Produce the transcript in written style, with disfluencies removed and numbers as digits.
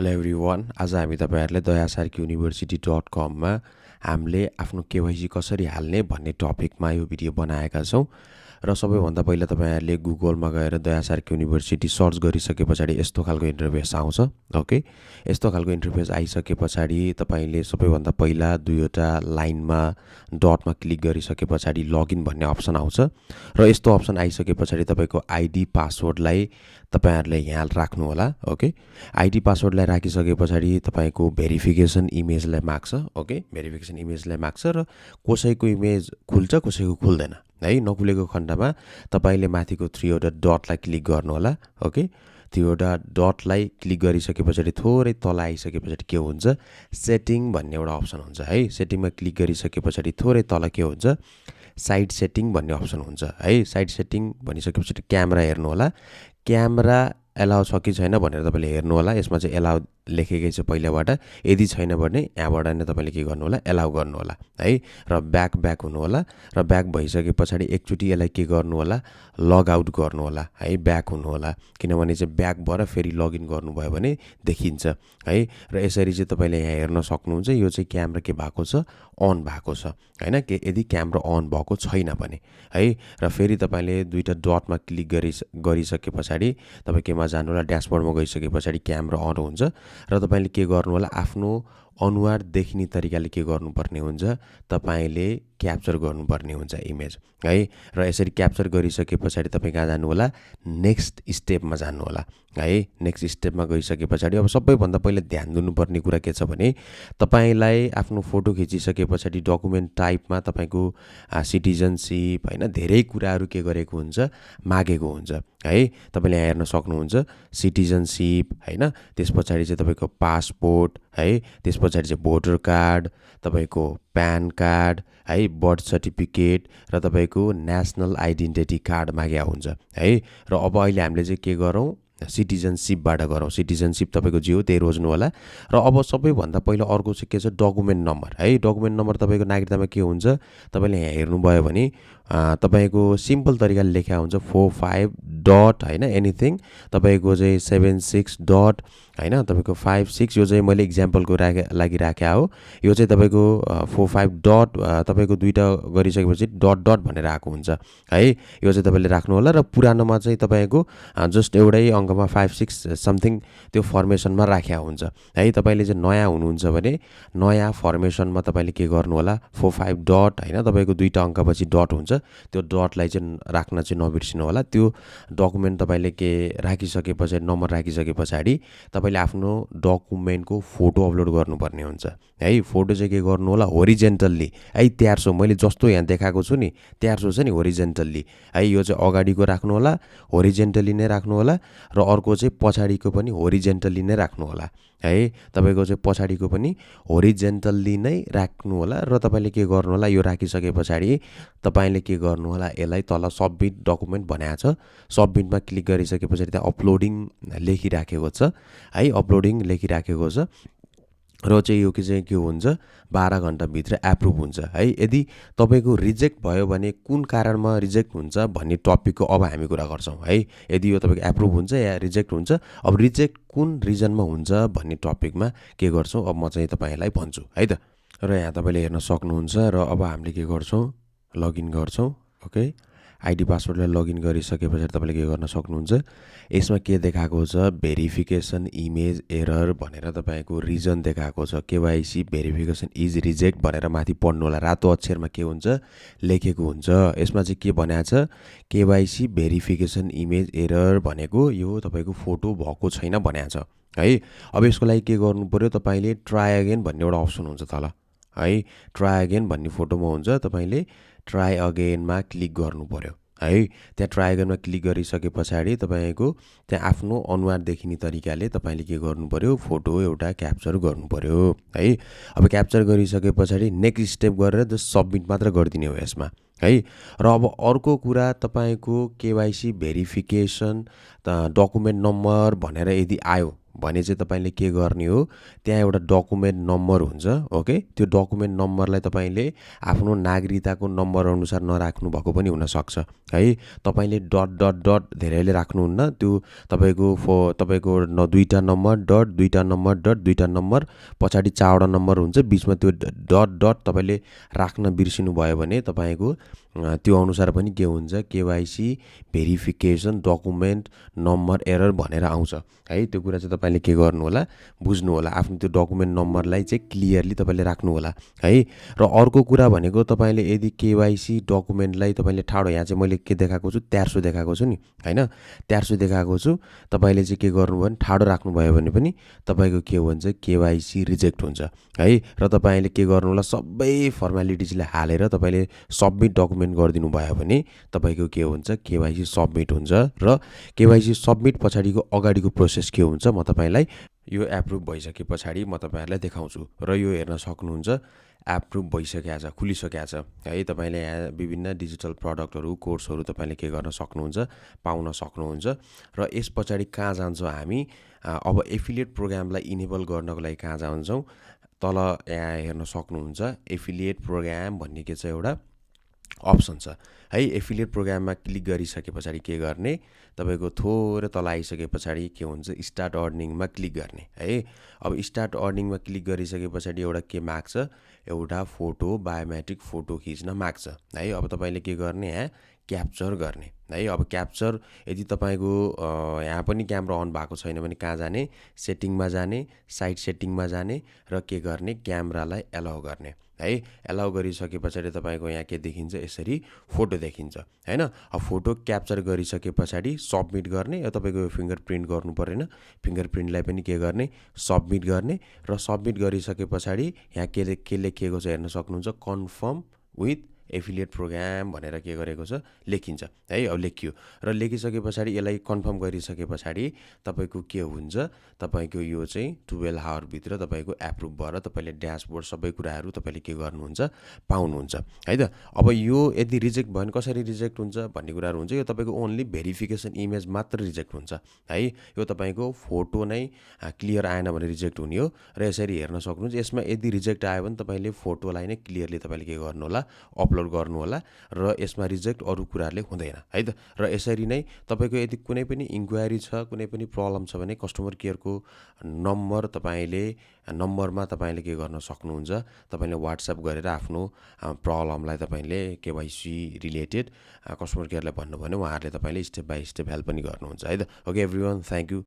Hello everyone, आज हामी तपाईहरुले dayasarkuniversity.com मा हामीले आफ्नो केवाइसी कसरी हाल्ने भन्ने टपिकमा यो भिडियो बनाएका छौं र सबैभन्दा पहिला तपाईहरुले गुगलमा गएर दयासार्क युनिभर्सिटी सर्च गरिसकेपछि यस्तो खालको इन्टरफेस आउँछ। ओके, यस्तो खालको इन्टरफेस आइसकेपछि तपाईले सबैभन्दा पहिला दुईवटा लाइनमा डटमा क्लिक गरिसकेपछि लगइन भन्ने अप्सन आउँछ र यस्तो अप्सन आइसकेपछि तपाईको आईडी पासवर्डलाई तपाईहरुले यहाँ राख्नु होला। ओके, आईडी पासवर्डलाई राखिसकेपछि तपाईको भेरिफिकेसन इमेजलाई माग्छ। ओके, भेरिफिकेसन इमेजलाई माग्छ र कसैको इमेज खुल्छ कसैको खुल्दैन है। नखुलेको खण्डमा तपाईले माथिको 3 वटा डटलाई क्लिक गर्नु होला। ओके, 3 वटा डटलाई क्लिक गरिसकेपछि थोरै तल आइसकेपछि के हुन्छ, सेटिङ भन्ने एउटा अप्सन हुन्छ है। सेटिङमा क्लिक गरिसकेपछि थोरै तल के हुन्छ, साइड सेटिङ भन्ने अप्सन हुन्छ है। साइड सेटिङ भनिसकेपछि क्यामेरा हेर्नु होला। क्यामेरा एलाउ छ कि छैन भनेर तपाईले हेर्नु होला। यसमा चाहिँ एलाउ लेखेकै छ पहिलाबाट। यदि छैन भने यहाँबाट नै तपाईले के गर्नु होला, एलाउ गर्नु होला है। र ब्याक हुनु होला र ब्याक भइसकेपछि एकचोटी यसलाई के गर्नु होला, लग आउट गर्नु होला है। ब्याक हुनु होला, किनभने चाहिँ ब्याक भएर फेरि लगइन गर्नुभयो भने देखिन्छ है। र यसरी चाहिँ तपाईले यहाँ हेर्न सक्नुहुन्छ, यो चाहिँ क्यामेरा के भएको छ, अन भएको छ हैन। के यदि क्यामेरा अन भएको छैन भने है। र फेरि तपाईले दुईटा डटमा क्लिक गरिसकेपछि तपाई केमा जानु होला, ड्याशबोर्डमा गइसकेपछि क्यामेरा अन हुन्छ र तपाईले के गर्नु होला, आफ्नो अनुहार देखिने तरिकाले के गर्नुपर्ने हुन्छ, तपाईले क्याप्चर गर्नुपर्ने हुन्छ इमेज है। र यसरी क्याप्चर गरिसकेपछि तपाई कहाँ जानु होला, नेक्स्ट स्टेपमा जानु होला है। नेक्स्ट स्टेपमा गइसकेपछि अब सबैभन्दा पहिले ध्यान दिनुपर्ने कुरा के छ भने, तपाईलाई आफ्नो फोटो खिचिसकेपछि डकुमेन्ट टाइपमा तपाईको सिटिजनशिप हैन धेरै कुराहरु के गरेको हुन्छ, मागेको हुन्छ है। तपाईले यहाँ हेर्न सक्नुहुन्छ, सिटिजनशिप हैन, त्यसपछि चाहिँ तपाईको पासपोर्ट है, त्यसपछि चाहिँ भोटर कार्ड, तपाईको प्यान कार्ड है, बर्थ सर्टिफिकेट र तपाईको नेशनल आइडेन्टिटी कार्ड माग्या हुन्छ है। र अब अहिले हामीले चाहिँ के गरौँ, सिटिजनशिपबाट गरौँ। सिटिजनशिप तपाईको जे हो त्यही रोज्नु होला। र अब सबैभन्दा पहिला अर्को चाहिँ के छ, डकुमेन्ट नम्बर है। डकुमेन्ट नम्बर तपाईको नागरिकतामा के हुन्छ, तपाईले यहाँ हेर्नुभयो भने तपाईको सिम्पल तरिकाले लेख्या हुन्छ 45 डट हैन, एनीथिङ तपाईको चाहिँ 76 डट हैन, तपाईको 56, यो चाहिँ मैले एक्जाम्पलको लागि राख्या हो। यो चाहिँ तपाईको 45 डट तपाईको दुईटा गरिसकेपछि डट डट भनेर आएको हुन्छ है। यो चाहिँ तपाईले राख्नु होला। र पुरानोमा चाहिँ तपाईको जस्ट एउटै अङ्कमा 56 समथिङ त्यो फर्मेसनमा राख्या हुन्छ है। तपाईले चाहिँ नयाँ हुनुहुन्छ भने नयाँ फर्मेसनमा तपाईले के गर्नु होला, 45 डट हैन, तपाईको दुईटा अङ्कपछि डट हुन्छ, त्यो डटलाई चाहिँ राख्न चाहिँ नबिर्सिनु होला। त्यो डकुमेन्ट तपाईले के राखिसकेपछि, नम्बर राखिसकेपछि तपाईले आफ्नो डकुमेन्टको फोटो अपलोड गर्नुपर्ने हुन्छ है। फोटो चाहिँ के गर्नु होला, होरिजेन्टल्ली है, 1300 मैले जस्तो यहाँ देखाएको छु नि, 1300 छ नि होरिजेन्टल्ली है। यो चाहिँ अगाडिको राख्नु होला, होरिजेन्टल्ली नै राख्नु होला। र अर्को चाहिँ पछाडिको पनि होरिजेन्टल्ली नै राख्नु होला है। तपाईको चाहिँ पछाडिको पनि होरिजेन्टल्ली नै राख्नु होला। र तपाईले के गर्नु होला, यो राखिसकेपछि तपाईले के गर्नु होला, यसलाई तल सबमिट डकुमेन्ट भनेको छ, सबमिटमा क्लिक गरिसकेपछि त्यहाँ अपलोडिङ लेखिराखेको छ है। अपलोडिङ लेखिराखेको छ र चाहिँ यो चाहिँ के हुन्छ, 12 घण्टाभित्र एप्रुभ हुन्छ है। यदि तपाईको रिजेक्ट भयो भने कुन कारणमा रिजेक्ट हुन्छ भन्ने टपिकको अब हामी कुरा गर्छौं है। यदि यो तपाईको एप्रुभ हुन्छ या रिजेक्ट हुन्छ, अब रिजेक्ट कुन रिजनमा हुन्छ भन्ने टपिकमा के गर्छौं, अब म चाहिँ तपाईलाई भन्छु है त। र यहाँ तपाईले हेर्न सक्नुहुन्छ। र अब हामीले के गर्छौं, लगइन गर्छौं। ओके, आईडी पासवर्डलाई लगइन गरिसकेपछि तपाईले के गर्न सक्नुहुन्छ, यसमा के देखाएको छ, भेरिफिकेसन इमेज एरर भनेर तपाईको रिजन देखाएको छ। केवाइसी भेरिफिकेसन इज रिजेक्ट भनेर माथि पढ्नु होला, रातो अक्षरमा के हुन्छ लेखेको हुन्छ। यसमा चाहिँ के भनेको छ, केवाइसी भेरिफिकेसन इमेज एरर भनेको यो तपाईको फोटो भएको छैन भनेको छ है। अब यसको लागि के गर्नु पर्यो, तपाईले ट्राई अगेन भन्ने एउटा अप्सन हुन्छ तल है। ट्राई अगेन भन्ने फोटोमा हुन्छ, तपाईले ट्राई अगेनमा क्लिक गर्नु पर्यो है। त्यहाँ ट्राई अगेनमा क्लिक गरिसकेपछि तपाईको त्यहाँ आफ्नो अनुहार देखिने तरिकाले तपाईले के गर्नु पर्यो, फोटो एउटा क्याप्चर गर्नु पर्यो है। अब क्याप्चर गरिसकेपछि नेक्स्ट स्टेप गरेर जस्ट सबमिट मात्र गरिदिने हो यसमा है। र अब अर्को कुरा, तपाईको केवाइसी भेरिफिकेसन डकुमेन्ट नम्बर भनेर यदि आयो भने चाहिँ तपाईँले के गर्ने हो, त्यहाँ एउटा डकुमेन्ट नम्बर हुन्छ, ओके। त्यो डकुमेन्ट नम्बरलाई तपाईँले आफ्नो नागरिकताको नम्बर अनुसार नराख्नु भएको पनि हुनसक्छ है। तपाईँले डट डट डट धेरैले राख्नुहुन्न, त्यो तपाईँको दुईवटा नम्बर डट दुईवटा नम्बर डट दुईवटा नम्बर पछाडि 4वटा नम्बर हुन्छ, बिचमा त्यो डट डट तपाईँले राख्न बिर्सिनु भयो भने तपाईँको त्यो अनुसार पनि के हुन्छ, KYC verification document number error भनेर आउँछ है। त्यो कुरा चाहिँ तपाईँले के गर्नु होला, बुझ्नु होला। आफ्नो त्यो डकुमेन्ट नम्बरलाई चाहिँ क्लियरली तपाईँले राख्नु होला है। र अर्को कुरा भनेको तपाईँले यदि केवाइसी डकुमेन्टलाई तपाईँले ठाडो, यहाँ चाहिँ मैले के देखाएको छु, 1300 देखाएको छु नि होइन, 1300 देखाएको छु। तपाईँले चाहिँ के गर्नुभयो भने ठाडो राख्नुभयो भने पनि तपाईँको के हुन्छ, केवाइसी रिजेक्ट हुन्छ है। र तपाईँले के गर्नु होला, सबै फर्मालिटिजलाई हालेर तपाईँले सबमिट डकुमेन्ट गरिदिनु भयो भने तपाईँको के हुन्छ, केवाइसी सबमिट हुन्छ। र केवाइसी सबमिट पछाडिको अगाडिको प्रोसेस के हुन्छ, म तपाईँलाई यो एप्रुभ भइसके पछाडि म तपाईँहरूलाई देखाउँछु। र यो हेर्न सक्नुहुन्छ, एप्रुभ भइसकेको छ, खुलिसकेको छ है। तपाईँले यहाँ विभिन्न डिजिटल प्रडक्टहरू कोर्सहरू तपाईँले के गर्न सक्नुहुन्छ, पाउन सक्नुहुन्छ। र यस पछाडि कहाँ जान्छौँ हामी, अब एफिलिएट प्रोग्रामलाई इनेबल गर्नको लागि कहाँ जान्छौँ, तल यहाँ हेर्न सक्नुहुन्छ, एफिलिएट प्रोग्राम भन्ने के छ एउटा अप्सन छ है। एफिलिएट प्रोग्राममा क्लिक गरिसके पछाडि के गर्ने, तपाईँको थोरै तल आइसके पछाडि के हुन्छ, स्टार्ट अर्निङमा क्लिक गर्ने है। अब स्टार्ट अर्निङमा क्लिक गरिसके पछाडि एउटा के माग्छ, एउटा फोटो, बायोमेट्रिक फोटो खिच्न माग्छ है। अब तपाईँले के गर्ने, यहाँ क्याप्चर गर्ने है। अब क्याप्चर यदि तपाईँको यहाँ पनि क्यामेरा अन भएको छैन भने कहाँ जाने, सेटिङमा जाने, साइड सेटिङमा जाने र के गर्ने, क्यामेरालाई एलाउ गर्ने है। एलाउ गरिसके पछाडि तपाईँको यहाँ के देखिन्छ, यसरी फोटो देखिन्छ होइन। अब फोटो क्याप्चर गरिसके पछाडि सबमिट गर्ने। तपाईँको फिङ्गर प्रिन्ट गर्नु परेन, फिङ्गर प्रिन्टलाई पनि के गर्ने, सबमिट गर्ने। र सबमिट गरिसके पछाडि यहाँ के लेखिएको छ हेर्न सक्नुहुन्छ, कन्फर्म विथ एफिलिएट प्रोग्राम भनेर के गरेको छ, लेखिन्छ है। अब लेखियो र लेखिसके पछाडि यसलाई कन्फर्म गरिसके पछाडि तपाईँको के हुन्छ, तपाईँको यो चाहिँ 12 आवरभित्र तपाईँको एप्रुभ भएर तपाईँले ड्यासबोर्ड सबै कुराहरू तपाईँले के गर्नुहुन्छ, पाउनुहुन्छ है त। अब यो यदि रिजेक्ट भयो भने कसरी रिजेक्ट हुन्छ भन्ने कुराहरू हुन्छ। यो तपाईँको ओन्ली भेरिफिकेसन इमेज मात्र रिजेक्ट हुन्छ है। यो तपाईँको फोटो नै क्लियर आएन भने रिजेक्ट हुने हो। र यसरी हेर्न सक्नुहुन्छ, यसमा यदि रिजेक्ट आयो भने तपाईँले फोटोलाई नै क्लियरली तपाईँले के गर्नु होला, अपलोड गर्नु होला। र यसमा रिजेक्ट अरू कुराहरूले हुँदैन है त। र यसरी नै तपाईँको यदि कुनै पनि इन्क्वायरी छ, कुनै पनि प्रब्लम छ भने कस्टमर केयरको नम्बरमा तपाईँले के गर्न सक्नुहुन्छ, तपाईँले वाट्सएप गरेर आफ्नो प्रब्लमलाई तपाईँले केवाइसी रिलेटेड कस्टमर केयरलाई भन्नुभयो भने उहाँहरूले तपाईँले स्टेप बाई स्टेप हेल्प पनि गर्नुहुन्छ है त। Okay everyone, thank you.